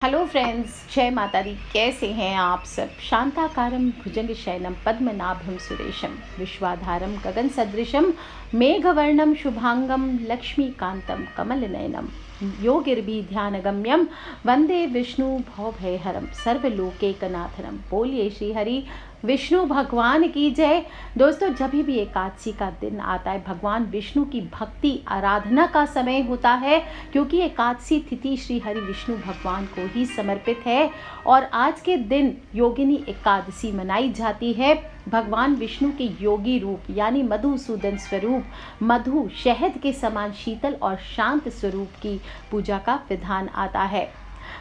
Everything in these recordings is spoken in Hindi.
हेलो फ्रेंड्स, जय माता दी। कैसे हैं आप सब? शांताकारं भुजंग शयनं पद्मनाभं सुरेशं विश्वाधारं गगन सदृशं मेघवर्णं शुभांगं लक्ष्मीकांतं कमलनयनं योगिर्भि ध्यानगम्यं वंदे विष्णु भवभयहरं सर्वलोकैकनाथनं। बोलिए श्री हरि विष्णु भगवान की जय। दोस्तों, जब भी एकादशी का दिन आता है, भगवान विष्णु की भक्ति आराधना का समय होता है, क्योंकि एकादशी तिथि श्री हरि विष्णु भगवान को ही समर्पित है। और आज के दिन योगिनी एकादशी मनाई जाती है। भगवान विष्णु के योगी रूप यानी मधुसूदन स्वरूप, मधु शहद के समान शीतल और शांत स्वरूप की पूजा का विधान आता है।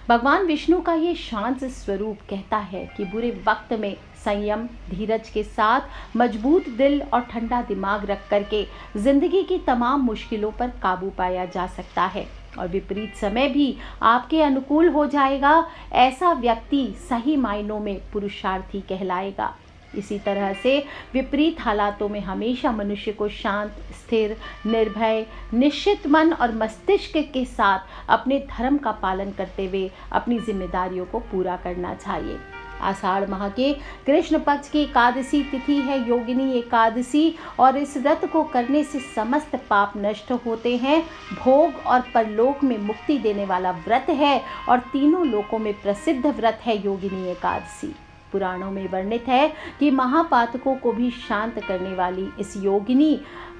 भगवान विष्णु का ये शांत स्वरूप कहता है कि बुरे वक्त में संयम, धीरज के साथ मजबूत दिल और ठंडा दिमाग रख करके जिंदगी की तमाम मुश्किलों पर काबू पाया जा सकता है और विपरीत समय भी आपके अनुकूल हो जाएगा। ऐसा व्यक्ति सही मायनों में पुरुषार्थी कहलाएगा। इसी तरह से विपरीत हालातों में हमेशा मनुष्य को शांत, स्थिर, निर्भय, निश्चित मन और मस्तिष्क के साथ अपने धर्म का पालन करते हुए अपनी जिम्मेदारियों को पूरा करना चाहिए। आषाढ़ माह के कृष्ण पक्ष की एकादशी तिथि है योगिनी एकादशी, और इस व्रत को करने से समस्त पाप नष्ट होते हैं। भोग और परलोक में मुक्ति देने वाला व्रत है और तीनों लोकों में प्रसिद्ध व्रत है योगिनी एकादशी। पुराणों में वर्णित है कि महापातकों को भी शांत करने वाली इस योगिनी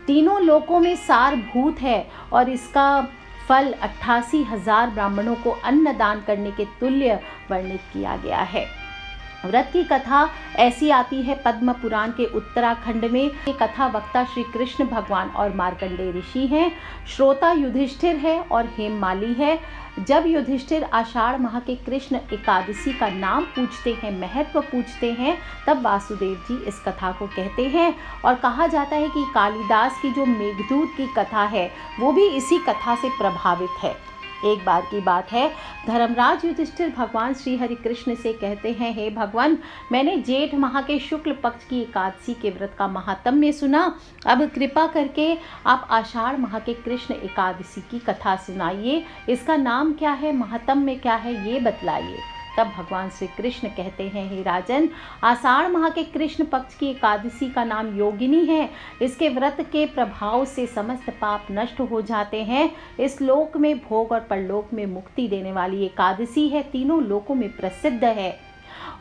तीनों लोकों में सारभूत है और इसका फल 88,000 ब्राह्मणों को अन्नदान करने के तुल्य वर्णित किया गया है। व्रत की कथा ऐसी आती है पद्म पुराण के उत्तराखंड में। ये कथा वक्ता श्री कृष्ण भगवान और मार्कंडेय ऋषि हैं। श्रोता युधिष्ठिर है और हेममाली है। जब युधिष्ठिर आषाढ़ माह के कृष्ण एकादशी का नाम पूछते हैं, महत्व पूछते हैं, तब वासुदेव जी इस कथा को कहते हैं और कहा जाता है कि कालिदास की जो मेघदूत की कथा है वो भी इसी कथा से प्रभावित है। एक बार की बात है, धर्मराज युधिष्ठिर भगवान श्री हरि कृष्ण से कहते हैं, हे भगवान, मैंने जेठ माह के शुक्ल पक्ष की एकादशी के व्रत का महात्म्य सुना। अब कृपा करके आप आषाढ़ माह के कृष्ण एकादशी की कथा सुनाइए। इसका नाम क्या है, महात्म्य क्या है, ये बतलाइए। तब भगवान श्री कृष्ण कहते हैं, हे राजन, आषाढ़ माह के कृष्ण पक्ष की एकादशी का नाम योगिनी है। इसके व्रत के प्रभाव से समस्त पाप नष्ट हो जाते हैं। इस लोक में भोग और परलोक में मुक्ति देने वाली एकादशी है, तीनों लोकों में प्रसिद्ध है।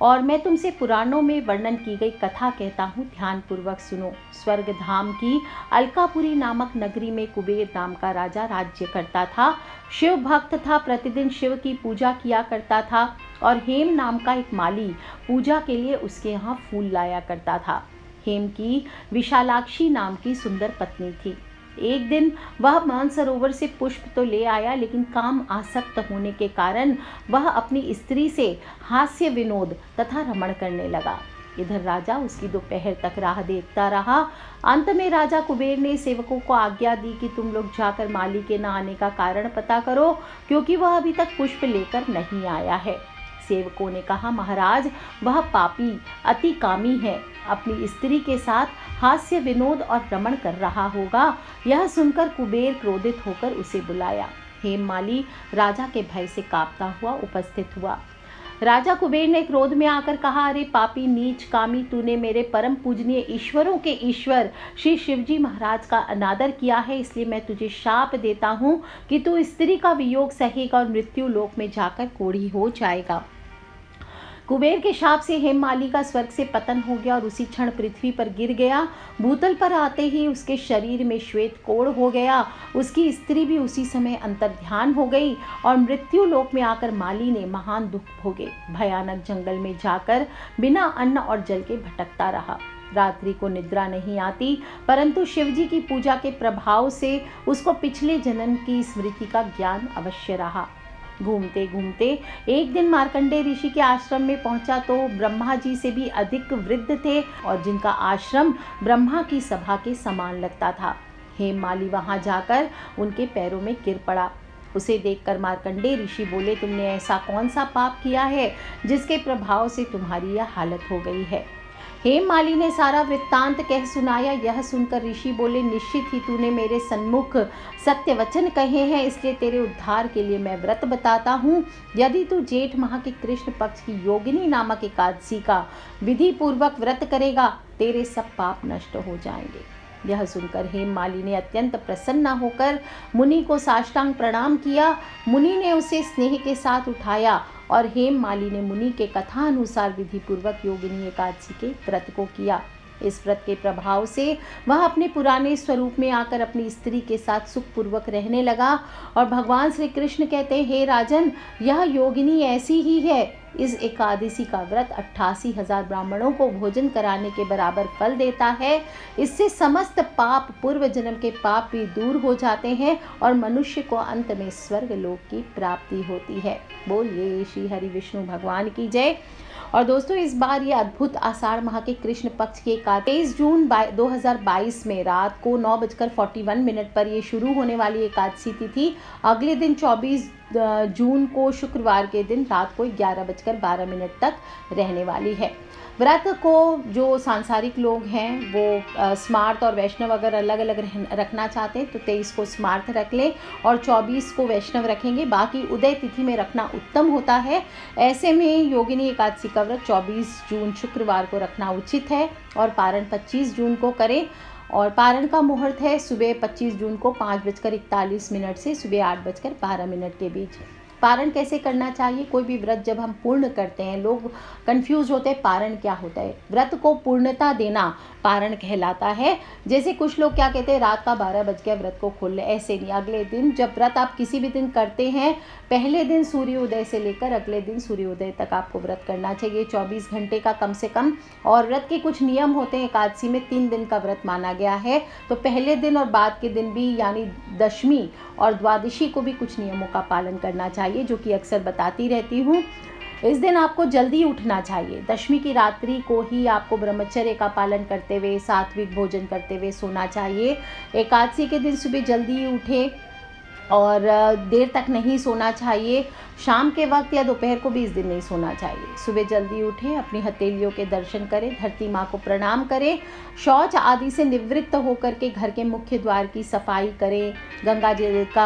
और मैं तुमसे पुराणों में वर्णन की गई कथा कहता हूँ, ध्यान पूर्वक सुनो। स्वर्ग धाम की अलकापुरी नामक नगरी में कुबेर नाम का राजा राज्य करता था। शिव भक्त था, प्रतिदिन शिव की पूजा किया करता था और हेम नाम का एक माली पूजा के लिए उसके यहाँ फूल लाया करता था। हेम की विशालाक्षी नाम की सुंदर पत्नी थी। एक दिन वह मानसरोवर से पुष्प तो ले आया, लेकिन काम आसक्त होने के कारण वह अपनी स्त्री से हास्य विनोद तथा रमण करने लगा। इधर राजा उसकी दोपहर तक राह देखता रहा। अंत में राजा कुबेर ने सेवकों को आज्ञा दी कि तुम लोग जाकर माली के न आने का कारण पता करो, क्योंकि वह अभी तक पुष्प लेकर नहीं आया है। सेवकों ने कहा, महाराज, वह पापी अति कामी है, अपनी स्त्री के साथ हास्य विनोद और रमण कर रहा होगा। यह सुनकर कुबेर क्रोधित होकर उसे बुलाया। हेममाली राजा के भय से कांपता हुआ उपस्थित हुआ। राजा कुबेर ने क्रोध में आकर कहा, अरे पापी नीच कामी, तूने मेरे परम पूजनीय ईश्वरों के ईश्वर श्री शिवजी महाराज का अनादर किया है, इसलिए मैं तुझे शाप देता हूँ कि तू स्त्री का वियोग सहेगा और मृत्यु लोक में जाकर कोढ़ी हो जाएगा। कुबेर के शाप से हेममाली का स्वर्ग से पतन हो गया और उसी क्षण पृथ्वी पर गिर गया। भूतल पर आते ही उसके शरीर में श्वेत कोढ़ हो गया। उसकी स्त्री भी उसी समय अंतर्ध्यान हो गई और मृत्यु लोक में आकर माली ने महान दुख भोगे। भयानक जंगल में जाकर बिना अन्न और जल के भटकता रहा। रात्रि को निद्रा नहीं आती, परंतु शिवजी की पूजा के प्रभाव से उसको पिछले जन्म की स्मृति का ज्ञान अवश्य रहा। घूमते घूमते एक दिन मार्कंडेय ऋषि के आश्रम में पहुंचा तो ब्रह्मा जी से भी अधिक वृद्ध थे और जिनका आश्रम ब्रह्मा की सभा के समान लगता था। हेममाली वहां जाकर उनके पैरों में गिर पड़ा। उसे देखकर मार्कंडेय ऋषि बोले, तुमने ऐसा कौन सा पाप किया है जिसके प्रभाव से तुम्हारी यह हालत हो गई है? हेममाली ने सारा वृत्तांत कह सुनाया। यह सुनकर ऋषि बोले, निश्चित ही तूने मेरे सन्मुख सत्य वचन कहे हैं, इसलिए तेरे उद्धार के लिए मैं व्रत बताता हूँ। यदि तू जेठ माह के कृष्ण पक्ष की योगिनी नामक एकादशी का विधि पूर्वक व्रत करेगा, तेरे सब पाप नष्ट हो जाएंगे। यह सुनकर हेममाली ने अत्यंत प्रसन्न होकर मुनि को साष्टांग प्रणाम किया। मुनि ने उसे स्नेह के साथ उठाया और हेममाली ने मुनि के कथा अनुसार विधि पूर्वक योगिनी एकादशी के व्रत को किया। इस व्रत के प्रभाव से वह अपने पुराने स्वरूप में आकर अपनी स्त्री के साथ सुखपूर्वक रहने लगा। और भगवान श्री कृष्ण कहते हैं, हे राजन, यह योगिनी ऐसी ही है। इस एकादशी का व्रत 88,000 ब्राह्मणों को भोजन कराने के बराबर फल देता है। इससे समस्त पाप, पूर्व जन्म के पाप भी दूर हो जाते हैं और मनुष्य को अंत में स्वर्ग लोक की प्राप्ति होती है। बोलिए श्री हरि विष्णु भगवान की जय। और दोस्तों, इस बार ये अद्भुत आषाढ़ माह के कृष्ण पक्ष के 23 जून 2022 में रात को 9:41 पर ये शुरू होने वाली एकादशी तिथि अगले दिन 24 जून को शुक्रवार के दिन रात को 11:12 तक रहने वाली है। व्रत को जो सांसारिक लोग हैं वो स्मार्त और वैष्णव अगर अलग अलग रखना चाहते हैं तो 23 को स्मार्त रख लें और 24 को वैष्णव रखेंगे। बाकी उदय तिथि में रखना उत्तम होता है। ऐसे में योगिनी एकादशी का व्रत 24 जून शुक्रवार को रखना उचित है और पारण 25 जून को करें। और पारण का मुहूर्त है सुबह 25 जून को 5:41 से सुबह 8:12 के बीच। पारण कैसे करना चाहिए? कोई भी व्रत जब हम पूर्ण करते हैं, लोग कंफ्यूज होते हैं पारण क्या होता है। व्रत को पूर्णता देना पारण कहलाता है। जैसे कुछ लोग क्या कहते हैं, रात का 12 बज गया व्रत को खोल ले, ऐसे नहीं। अगले दिन जब व्रत आप किसी भी दिन करते हैं, पहले दिन सूर्योदय से लेकर अगले दिन सूर्योदय तक आपको व्रत करना चाहिए, 24 घंटे का कम से कम। और व्रत के कुछ नियम होते हैं। एकादशी में 3 दिन का व्रत माना गया है, तो पहले दिन और बाद के दिन भी यानी दशमी और द्वादशी को भी कुछ नियमों का पालन करना चाहिए, जो कि अक्सर बताती रहती हूँ। इस दिन आपको जल्दी उठना चाहिए। दशमी की रात्रि को ही आपको ब्रह्मचर्य का पालन करते हुए, सात्विक भोजन करते हुए सोना चाहिए। एकादशी के दिन सुबह जल्दी उठें और देर तक नहीं सोना चाहिए। शाम के वक्त या दोपहर को भी इस दिन नहीं सोना चाहिए। सुबह जल्दी उठें, अपनी हथेलियों के दर्शन करें, धरती माँ को प्रणाम करें, शौच आदि से निवृत्त होकर के घर के मुख्य द्वार की सफाई करें, गंगा जल का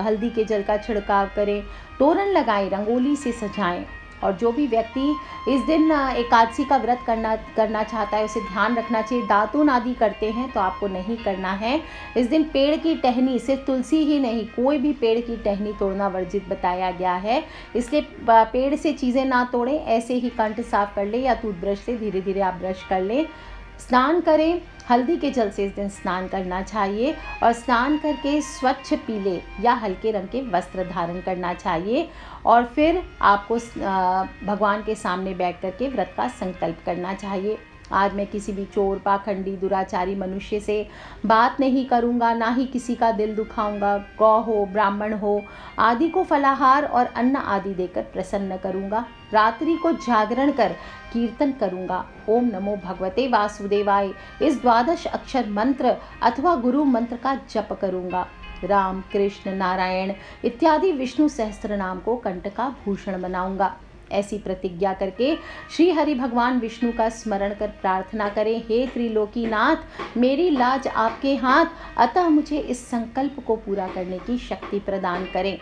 हल्दी के जल का छिड़काव करें, तोरण लगाएं, रंगोली से सजाएं। और जो भी व्यक्ति इस दिन एकादशी का व्रत करना चाहता है, उसे ध्यान रखना चाहिए। दातून आदि करते हैं तो आपको नहीं करना है। इस दिन पेड़ की टहनी, सिर्फ तुलसी ही नहीं, कोई भी पेड़ की टहनी तोड़ना वर्जित बताया गया है। इसलिए पेड़ से चीज़ें ना तोड़ें, ऐसे ही कंठ साफ कर लें या टूथब्रश से धीरे धीरे आप ब्रश कर लें। स्नान करें, हल्दी के जल से इस दिन स्नान करना चाहिए और स्नान करके स्वच्छ पीले या हल्के रंग के वस्त्र धारण करना चाहिए। और फिर आपको भगवान के सामने बैठ करके व्रत का संकल्प करना चाहिए। आज मैं किसी भी चोर, पाखंडी, दुराचारी मनुष्य से बात नहीं करूँगा, ना ही किसी का दिल दुखाऊंगा। गौ हो, ब्राह्मण हो आदि को फलाहार और अन्न आदि देकर प्रसन्न करूँगा। रात्रि को जागरण कर कीर्तन करूँगा। ओम नमो भगवते वासुदेवाय इस 12 अक्षर मंत्र अथवा गुरु मंत्र का जप करूँगा। राम, कृष्ण, नारायण इत्यादि विष्णु सहस्त्र नाम को कंठ का भूषण बनाऊँगा। ऐसी प्रतिज्ञा करके श्री हरि भगवान विष्णु का स्मरण कर प्रार्थना करें, हे त्रिलोकीनाथ, मेरी लाज आपके हाथ, अतः मुझे इस संकल्प को पूरा करने की शक्ति प्रदान करें।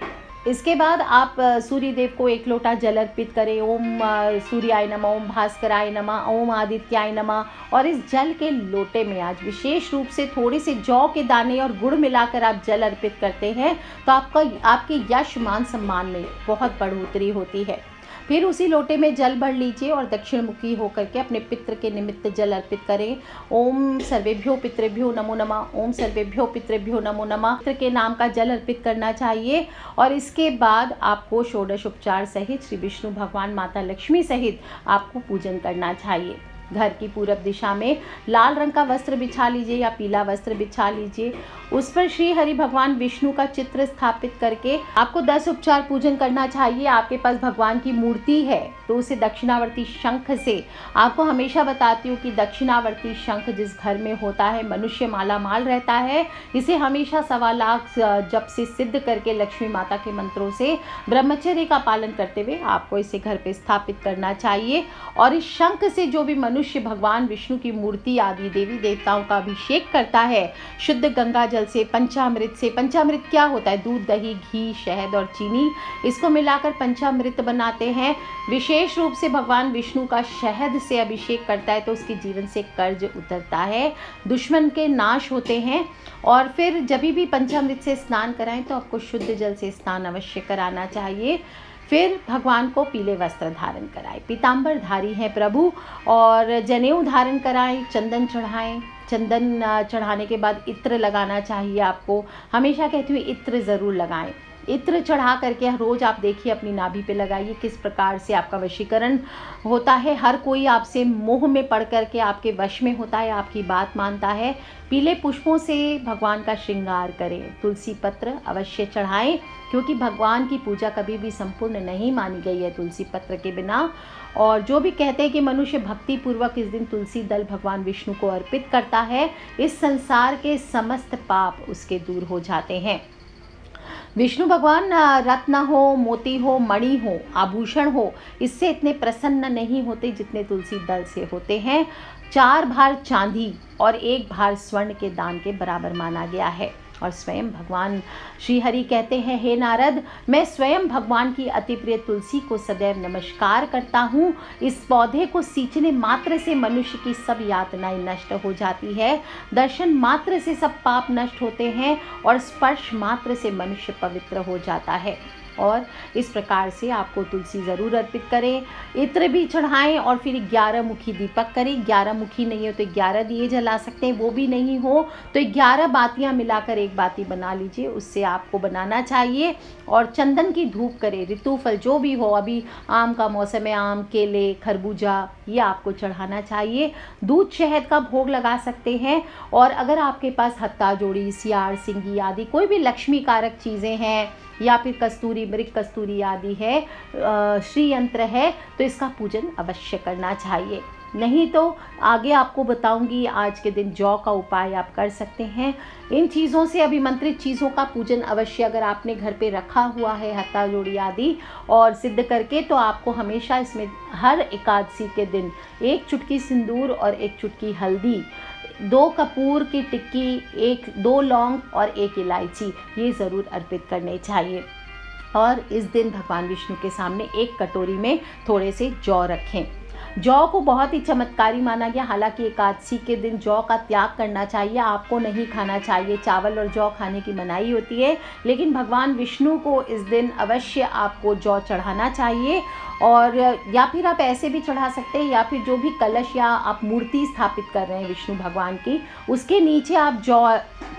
इसके बाद आप सूर्य देव को 1 लोटा जल अर्पित करें। ओम सूर्याय नमः, ओम भास्कराय नमः, ओम आदित्याय नमः। और इस जल के लोटे में आज विशेष रूप से थोड़े से जौ के दाने और गुड़ मिलाकर आप जल अर्पित करते हैं तो आपके यश, मान, सम्मान में बहुत बढ़ोतरी होती है। फिर उसी लोटे में जल भर लीजिए और दक्षिण मुखी होकर के अपने पितृ के निमित्त जल अर्पित करें। ओम सर्वेभ्यो पितृभ्यो नमो नमः, ओम सर्वेभ्यो पितृभ्यो नमो नमः। पितृ के नाम का जल अर्पित करना चाहिए। और इसके बाद आपको षोडश उपचार सहित श्री विष्णु भगवान, माता लक्ष्मी सहित आपको पूजन करना चाहिए। घर की पूरब दिशा में लाल रंग का वस्त्र बिछा लीजिए या पीला वस्त्र बिछा लीजिए। उस पर श्री हरि भगवान विष्णु का चित्र स्थापित करके आपको 10 उपचार पूजन करना चाहिए। आपके पास भगवान की मूर्ति है तो उसे दक्षिणावर्ती शंख से, आपको हमेशा बताती हूँ कि दक्षिणावर्ती शंख जिस घर में होता है मनुष्य माला माल रहता है। इसे हमेशा 1.25 लाख जप से सिद्ध करके लक्ष्मी माता के मंत्रों से ब्रह्मचर्य का पालन करते हुए आपको इसे घर पे स्थापित करना चाहिए। और इस शंख से जो भी मनुष्य मनुष्य भगवान विष्णु की मूर्ति आदि देवी देवताओं का अभिषेक करता है शुद्ध गंगा जल से, पंचामृत से। पंचामृत क्या होता है? दूध, दही, घी, शहद और चीनी, इसको मिलाकर पंचामृत बनाते हैं। विशेष रूप से भगवान विष्णु का शहद से अभिषेक करता है तो उसके जीवन से कर्ज उतरता है, दुश्मन के नाश होते हैं। और फिर जब भी पंचामृत से स्नान कराएं तो आपको शुद्ध जल से स्नान अवश्य कराना चाहिए। फिर भगवान को पीले वस्त्र धारण कराएं, पीताम्बर धारी हैं प्रभु, और जनेऊ धारण कराएं, चंदन चढ़ाएं। चंदन चढ़ाने के बाद इत्र लगाना चाहिए आपको। हमेशा कहती हूँ इत्र ज़रूर लगाएं। इत्र चढ़ा करके रोज़ आप देखिए अपनी नाभि पे लगाइए किस प्रकार से आपका वशीकरण होता है। हर कोई आपसे मोह में पड़ करके आपके वश में होता है, आपकी बात मानता है। पीले पुष्पों से भगवान का श्रृंगार करें, तुलसी पत्र अवश्य चढ़ाएं, क्योंकि भगवान की पूजा कभी भी संपूर्ण नहीं मानी गई है तुलसी पत्र के बिना। और जो भी कहते हैं कि मनुष्य भक्ति पूर्वक इस दिन तुलसी दल भगवान विष्णु को अर्पित करता है, इस संसार के समस्त पाप उसके दूर हो जाते हैं। विष्णु भगवान रत्न हो, मोती हो, मणि हो, आभूषण हो, इससे इतने प्रसन्न नहीं होते जितने तुलसी दल से होते हैं। 4 भार चांदी और 1 भार स्वर्ण के दान के बराबर माना गया है। और स्वयं भगवान श्री हरि कहते हैं, हे नारद, मैं स्वयं भगवान की अति प्रिय तुलसी को सदैव नमस्कार करता हूँ। इस पौधे को सींचने मात्र से मनुष्य की सब यातनाएं नष्ट हो जाती है, दर्शन मात्र से सब पाप नष्ट होते हैं और स्पर्श मात्र से मनुष्य पवित्र हो जाता है। और इस प्रकार से आपको तुलसी ज़रूर अर्पित करें, इत्र भी चढ़ाएं और फिर 11 मुखी दीपक करें। 11 मुखी नहीं हो तो 11 दिए जला सकते हैं, वो भी नहीं हो तो 11 बातियां मिलाकर एक बाती बना लीजिए, उससे आपको बनाना चाहिए। और चंदन की धूप करें। ऋतु फल जो भी हो, अभी आम का मौसम है, आम, केले, खरबूजा, ये आपको चढ़ाना चाहिए। दूध शहद का भोग लगा सकते हैं। और अगर आपके पास हत्ता जोड़ी, सियार, सिंगी आदि कोई भी लक्ष्मी कारक चीज़ें हैं, या फिर कस्तूरी, मृग कस्तूरी आदि है, श्री यंत्र है, तो इसका पूजन अवश्य करना चाहिए। नहीं तो आगे आपको बताऊंगी, आज के दिन जौ का उपाय आप कर सकते हैं। इन चीज़ों से, अभिमंत्रित चीज़ों का पूजन अवश्य अगर आपने घर पे रखा हुआ है, हत्ता जोड़ी आदि, और सिद्ध करके, तो आपको हमेशा इसमें हर एकादशी के दिन 1 चुटकी सिंदूर और 1 चुटकी हल्दी, 2 कपूर की टिक्की, 2 लौंग और 1 इलायची, ये ज़रूर अर्पित करने चाहिए। और इस दिन भगवान विष्णु के सामने 1 कटोरी में थोड़े से जौ रखें। जौ को बहुत ही चमत्कारी माना गया। हालांकि एकादशी के दिन जौ का त्याग करना चाहिए, आपको नहीं खाना चाहिए, चावल और जौ खाने की मनाही होती है, लेकिन भगवान विष्णु को इस दिन अवश्य आपको जौ चढ़ाना चाहिए। और या फिर आप ऐसे भी चढ़ा सकते हैं, या फिर जो भी कलश या आप मूर्ति स्थापित कर रहे हैं विष्णु भगवान की, उसके नीचे आप जौ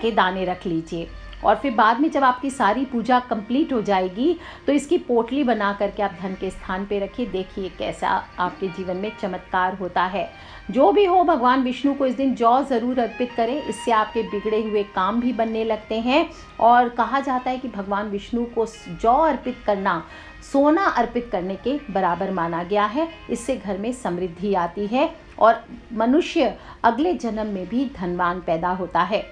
के दाने रख लीजिए। और फिर बाद में जब आपकी सारी पूजा कंप्लीट हो जाएगी तो इसकी पोटली बना करके आप धन के स्थान पे रखिए। देखिए कैसा आपके जीवन में चमत्कार होता है। जो भी हो, भगवान विष्णु को इस दिन जौ ज़रूर अर्पित करें, इससे आपके बिगड़े हुए काम भी बनने लगते हैं। और कहा जाता है कि भगवान विष्णु को जौ अर्पित करना सोना अर्पित करने के बराबर माना गया है। इससे घर में समृद्धि आती है और मनुष्य अगले जन्म में भी धनवान पैदा होता है।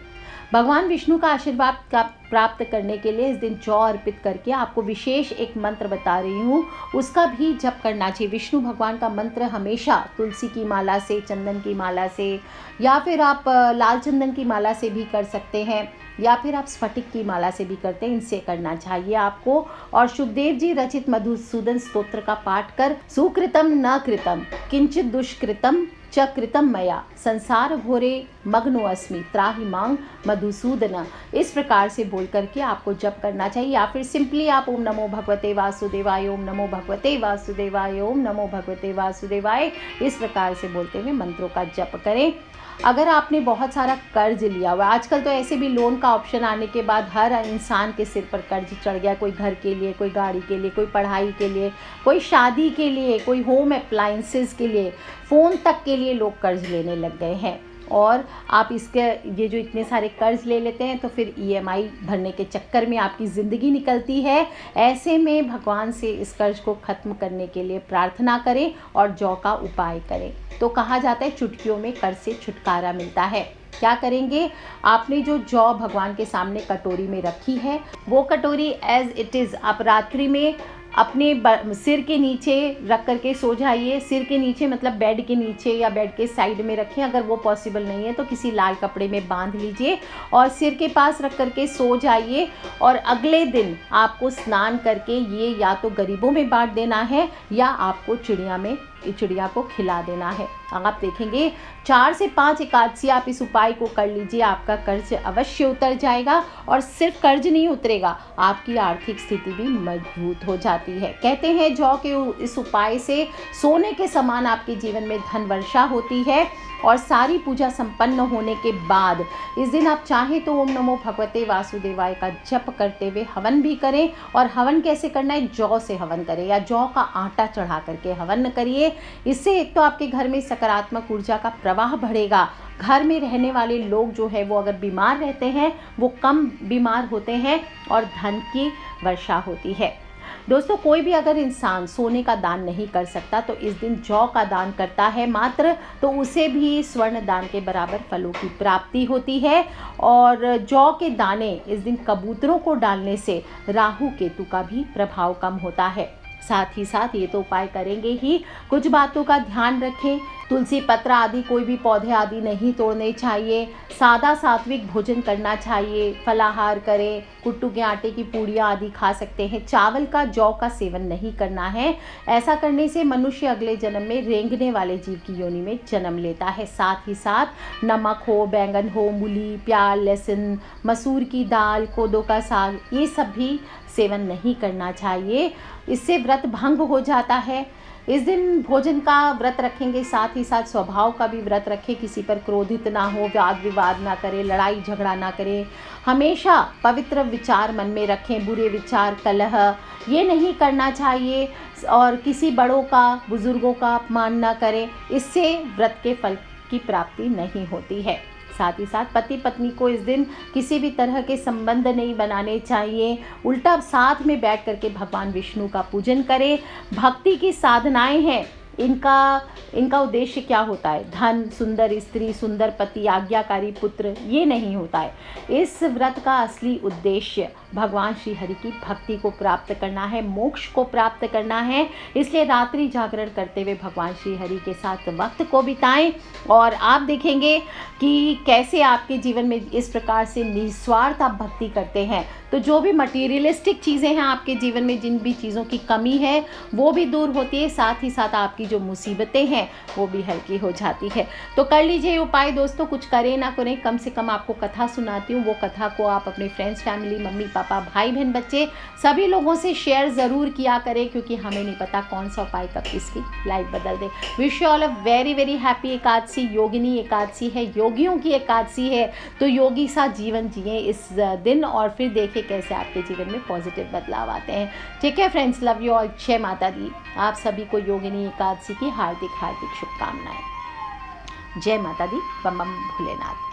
भगवान विष्णु का आशीर्वाद प्राप्त करने के लिए इस दिन जौ अर्पित करके आपको विशेष एक मंत्र बता रही हूँ, उसका भी जप करना चाहिए। विष्णु भगवान का मंत्र हमेशा तुलसी की माला से, चंदन की माला से, या फिर आप लाल चंदन की माला से भी कर सकते हैं, या फिर आप स्फटिक की माला से भी करते हैं, इनसे करना चाहिए आपको। और शुभदेव जी रचित मधुसूदन स्तोत्र का पाठ कर, सुकृतम न कृतम किंचित दुष्कृतम च कृतम मया संसार घोरे मग्नो अस्मि त्राहि मांग मधुसूदन, इस प्रकार से बोल करके आपको जप करना चाहिए। या फिर सिंपली आप ओम नमो भगवते वासुदेवाय, ओम नमो भगवते वासुदेवाय, ओम नमो भगवते वासुदेवाय, इस प्रकार से बोलते हुए मंत्रों का जप करें। अगर आपने बहुत सारा कर्ज लिया हुआ, आजकल तो ऐसे भी लोन का ऑप्शन आने के बाद हर इंसान के सिर पर कर्ज चढ़ गया, कोई घर के लिए, कोई गाड़ी के लिए, कोई पढ़ाई के लिए, कोई शादी के लिए, कोई होम अप्लायंसेस के लिए, फ़ोन तक के लिए लोग कर्ज लेने लग गए हैं। और आप इसके ये जो इतने सारे कर्ज ले लेते हैं तो फिर EMI भरने के चक्कर में आपकी ज़िंदगी निकलती है। ऐसे में भगवान से इस कर्ज को ख़त्म करने के लिए प्रार्थना करें और जौ का उपाय करें। तो कहा जाता है चुटकियों में कर्ज से छुटकारा मिलता है। क्या करेंगे, आपने जो जौ भगवान के सामने कटोरी में रखी है, वो कटोरी एज इट इज़ आप रात्रि में अपने सिर के नीचे रख करके सो जाइए। सिर के नीचे मतलब बेड के नीचे या बेड के साइड में रखें। अगर वो पॉसिबल नहीं है तो किसी लाल कपड़े में बांध लीजिए और सिर के पास रख करके सो जाइए। और अगले दिन आपको स्नान करके ये या तो गरीबों में बांट देना है या आपको चिड़िया को खिला देना है। आप देखेंगे 4 से 5 एकादशी आप इस उपाय को कर लीजिए, आपका कर्ज अवश्य उतर जाएगा। और सिर्फ कर्ज नहीं उतरेगा, आपकी आर्थिक स्थिति भी मजबूत हो जाती है। कहते हैं जौ के इस उपाय से सोने के समान आपके जीवन में धन वर्षा होती है। और सारी पूजा संपन्न होने के बाद इस दिन आप चाहें तो ओम नमो भगवते वासुदेवाय का जप करते हुए हवन भी करें। और हवन कैसे करना है, जौ से हवन करें या जौ का आटा चढ़ा करके हवन करिए। इससे एक तो आपके घर में सकारात्मक ऊर्जा का प्रवाह बढ़ेगा। घर में रहने वाले लोग जो है वो अगर बीमार रहते हैं वो कम बीमार होते हैं और धन की वर्षा होती है। दोस्तों, कोई भी अगर इंसान सोने का दान नहीं कर सकता तो इस दिन जौ का दान करता है मात्र, तो उसे भी स्वर्ण दान के बराबर फलों की प्राप्ति होती है। और जौ के दाने इस दिन कबूतरों को डालने से राहु केतु का भी प्रभाव कम होता है। साथ ही साथ ये तो उपाय करेंगे ही, कुछ बातों का ध्यान रखें। तुलसी पत्र आदि कोई भी पौधे आदि नहीं तोड़ने चाहिए। सादा सात्विक भोजन करना चाहिए। फलाहार करें, कुट्टू के आटे की पूड़ियाँ आदि खा सकते हैं। चावल का जौ का सेवन नहीं करना है। ऐसा करने से मनुष्य अगले जन्म में रेंगने वाले जीव की योनि में जन्म लेता है। साथ ही साथ नमक हो, बैंगन हो, मूली, प्याज, लहसुन, मसूर की दाल, कोदो का साग, ये सब भी सेवन नहीं करना चाहिए। इससे व्रत भंग हो जाता है। इस दिन भोजन का व्रत रखेंगे, साथ ही साथ स्वभाव का भी व्रत रखें। किसी पर क्रोधित ना हो, वाद विवाद ना करें, लड़ाई झगड़ा ना करें। हमेशा पवित्र विचार मन में रखें। बुरे विचार, कलह ये नहीं करना चाहिए। और किसी बड़ों का, बुजुर्गों का अपमान ना करें। इससे व्रत के फल की प्राप्ति नहीं होती है। साथ ही साथ पति पत्नी को इस दिन किसी भी तरह के संबंध नहीं बनाने चाहिए। उल्टा साथ में बैठ करके भगवान विष्णु का पूजन करें। भक्ति की साधनाएं हैं, इनका उद्देश्य क्या होता है, धन, सुंदर स्त्री, सुंदर पति, आज्ञाकारी पुत्र, ये नहीं होता है। इस व्रत का असली उद्देश्य भगवान श्री हरि की भक्ति को प्राप्त करना है, मोक्ष को प्राप्त करना है। इसलिए रात्रि जागरण करते हुए भगवान श्री हरि के साथ वक्त को बिताएं और आप देखेंगे कि कैसे आपके जीवन में इस प्रकार से निस्वार्थ आप भक्ति करते हैं तो जो भी मटीरियलिस्टिक चीज़ें हैं आपके जीवन में, जिन भी चीज़ों की कमी है वो भी दूर होती है। साथ ही साथ आपकी जो मुसीबतें हैं वो भी हल्की हो जाती है। तो कर लीजिए उपाय दोस्तों। कुछ करें ना करें, कम से कम आपको कथा सुनाती हूँ, वो कथा को आप अपने फ्रेंड्स, फैमिली, मम्मी पापा, भाई बहन, बच्चे सभी लोगों से शेयर ज़रूर किया करें, क्योंकि हमें नहीं पता कौन सा उपाय कब किसकी लाइफ बदल दे। Wish you all a very very happy Ekadashi. Yogini Ekadashi है, योगियों की एकादशी है, तो योगी सा जीवन जिए इस दिन और फिर देखें कैसे आपके जीवन में पॉजिटिव बदलाव आते हैं। ठीक है फ्रेंड्स, लव यू ऑल। जय माता दी। आप सभी को योगिनी एकादशी की हार्दिक हार्दिक शुभकामनाएं। जय माता दी। बम बम भोलेनाथ।